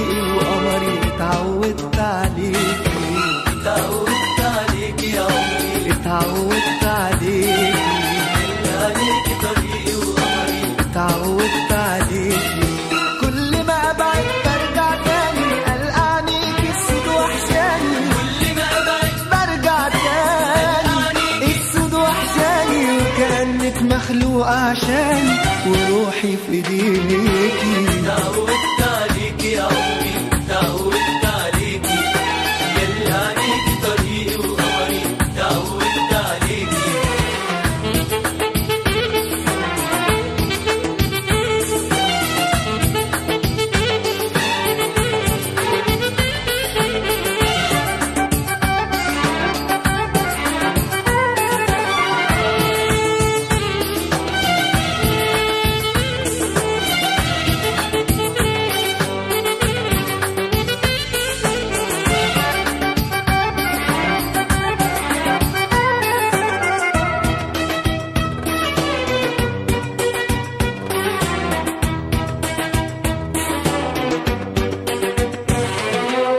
طريقي وقمري، اتعودت عليكي. اتعودت عليكي يا عمري، اتعودت عليكي. عليكي طريقي وقمري، اتعودت عليكي. كل ما ابعد برجع تاني، قلقانيكي السود وحشاني. كل ما ابعد برجع تاني، السود وحشاني. وكأنك مخلوقة عشاني، وروحي في ايديكي. اتعودت عليكي يا عمري، اتعودت عليكي. يلي عليكي طريقي وقمري، اتعودت عليكي.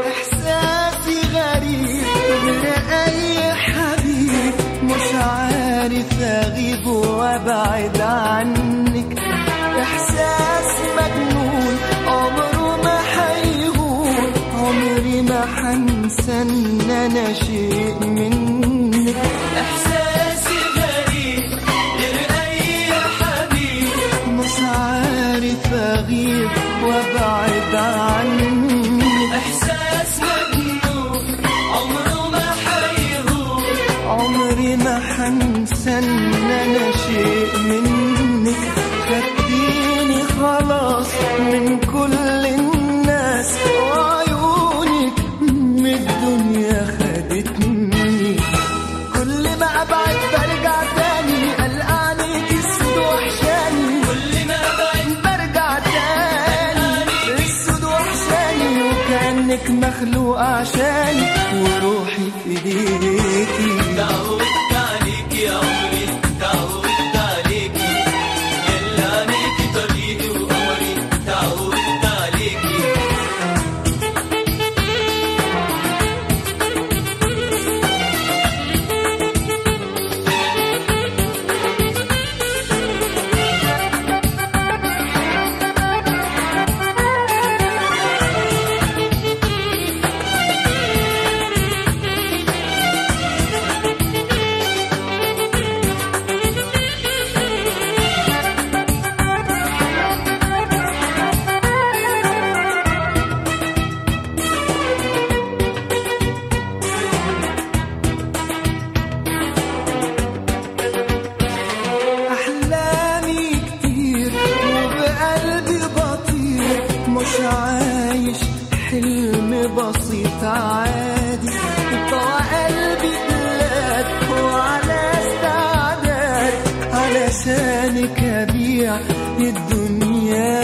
احساسي غريب غير اي حبيب، مش عارف اغيب وابعد عنك. احساس مجنون عمره ما هيهون، عمري ما هنسى ان انا شيء منك. احساسي غريب غير اي حبيب، مش عارف اغيب وابعد عنك. احساس مجنون عمره ما هيهون، عمري ما هنسى ان انا شيء منك. خدتيني خلاص من كل الناس، وعيونك من الدنيا خدتني. كل ما ابعد برجع تاني، قلقانيك السود وحشاني. كل ما ابعد برجع تاني، السود وحشاني. وكأنك مخلوقة عشاني، وروحي في ايديكي. اتعودت عليكي يا عمري، اتعودت عليكي. يلي عليكي طريقي وقمري، اتعودت عليكي. أحلامي كتير وبقلبي بطير، مش عايش حلم بسيط عادي. طوى قلبي بلاد وعلى استعداد، علشانك أبيع الدنيا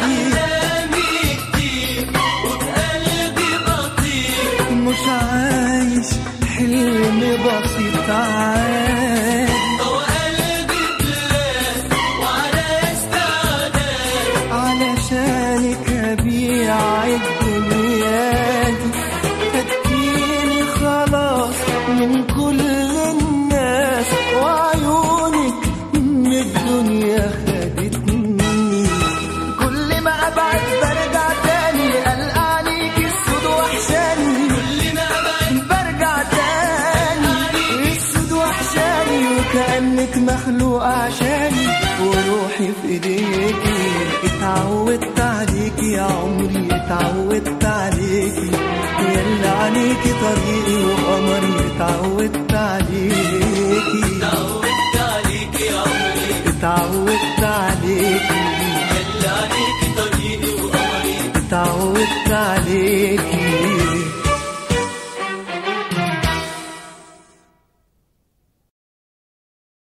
دي. أحلامي كتير وبقلبي بطير، مش عايش حلم بسيط عادي. وقلبي بلاد وعلى استعداد، علشانك أبيع الدنيا دي. خدتيني خلاص من كل الناس، وعيونك من الدنيا خدتني. كل ما أبعد برجع تاني، قلقانيك السود وحشاني. كل ما ابعد برجع تاني، السود وحشاني. وكأنك مخلوقة عشاني، وروحي في ايديكي. اتعودت عليكي يا عمري، اتعودت عليكي. يلا عليكي طريقي وقمري، اتعودت عليكي. اتعودت عليكي يا عمري، اتعودت عليكي. يلي عليكي طريقي وقمري، اتعودت عليكي.